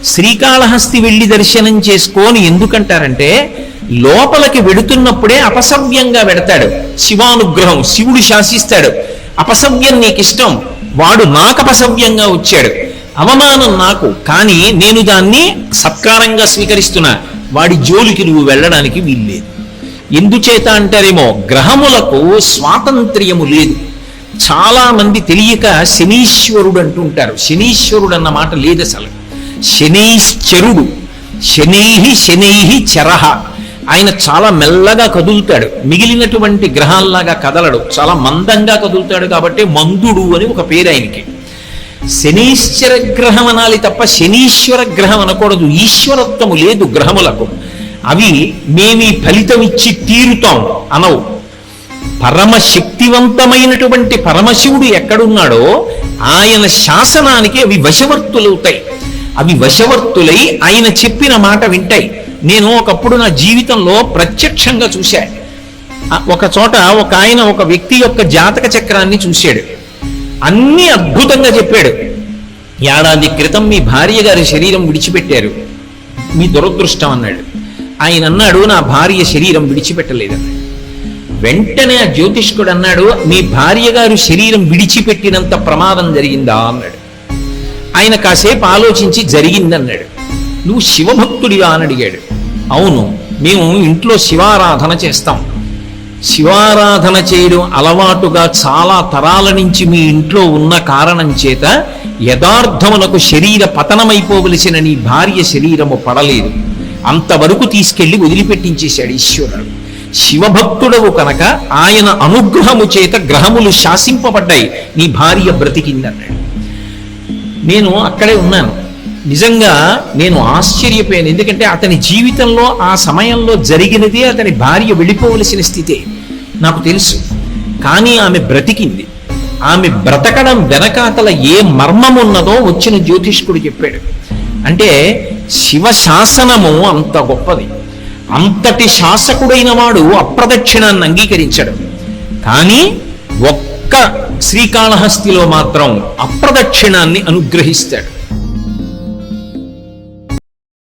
శ్రీకాళహస్తి వెళ్ళి దర్శనం చేసుకోని ఎందుకంటారంటే లోపలికి వెడుతున్నప్పుడే అపసవ్యంగా వెడతాడు. శివానుగ్రహం, శివుడు శాసిస్తాడు. అపసవ్యం నీకు ఇష్టం, వాడు నాకు అపసవ్యంగా వచ్చాడు, అవమానం నాకు, కానీ నేను దాన్ని సత్కారంగా స్వీకరిస్తున్నా, వాడి జోలికి నువ్వు వెళ్ళడానికి వీల్లేదు. ఎందుచేత అంటారేమో, గ్రహములకు స్వాతంత్ర్యము లేదు. చాలా మంది తెలియక శనీశ్వరుడు అంటుంటారు. శనీశ్వరుడు అన్న మాట లేదు అసలు. శనైశ్చరుడు, శనైహి చరహ. ఆయన చాలా మెల్లగా కదులుతాడు, మిగిలినటువంటి గ్రహాల్లాగా కదలడు, చాలా మందంగా కదులుతాడు. కాబట్టి మందుడు అని ఒక పేరు ఆయనకి. శనైశ్చర గ్రహం అనాలి తప్ప శనీశ్వర గ్రహం అనకూడదు. ఈశ్వరత్వము లేదు గ్రహములకు. అవి మేమీ ఫలితం ఇచ్చి తీరుతాం అనవు. పరమశక్తివంతమైనటువంటి పరమశివుడు ఎక్కడున్నాడో ఆయన శాసనానికి అవి వశవర్తులవుతాయి. అవి వశవర్తులై ఆయన చెప్పిన మాట వింటాయి. నేను ఒకప్పుడు నా జీవితంలో ప్రత్యక్షంగా చూశా. ఒక చోట ఒక ఆయన ఒక వ్యక్తి యొక్క జాతక చక్రాన్ని చూశాడు. అన్నీ అద్భుతంగా చెప్పాడు. ఏడాది క్రితం మీ భార్య గారి శరీరం విడిచిపెట్టారు, మీ దురదృష్టం అన్నాడు. ఆయన అన్నాడు, నా భార్య శరీరం విడిచిపెట్టలేదన్నాడు. వెంటనే ఆ జ్యోతిష్కుడు అన్నాడు, మీ భార్య గారు శరీరం విడిచిపెట్టినంత ప్రమాదం జరిగిందా అన్నాడు. ఆయన కాసేపు ఆలోచించి జరిగిందన్నాడు. నువ్వు శివభక్తుడివా అని అడిగాడు. అవును, మేము ఇంట్లో శివారాధన చేస్తాం. శివారాధన చేయడం అలవాటుగా చాలా తరాల నుంచి మీ ఇంట్లో ఉన్న కారణం చేత యథార్థమునకు శరీర పతనమైపోవలసిన నీ భార్య శరీరము పడలేదు, అంతవరకు తీసుకెళ్లి వదిలిపెట్టించేశాడు ఈశ్వరుడు. శివభక్తుడవు కనుక ఆయన అనుగ్రహము చేత గ్రహములు శాసింపబడ్డాయి, నీ భార్య బ్రతికిందన్నాడు. నేను అక్కడే ఉన్నాను. నిజంగా నేను ఆశ్చర్యపోయాను. ఎందుకంటే అతని జీవితంలో ఆ సమయంలో జరిగినదే అతని భార్య వెళ్ళిపోవలసిన స్థితే నాకు తెలుసు. కానీ ఆమె బ్రతికింది. ఆమె బ్రతకడం వెనకాతల ఏ మర్మం ఉన్నదో వచ్చిన జ్యోతిష్కుడు చెప్పాడు. అంటే శివ శాసనము అంత గొప్పది. అంతటి శాసకుడైన వాడు అప్రదక్షిణాన్ని అంగీకరించడు. కానీ ఒక్క శ్రీకాళహస్తిలో మాత్రం అప్రదక్షిణాన్ని అనుగ్రహిస్తాడు.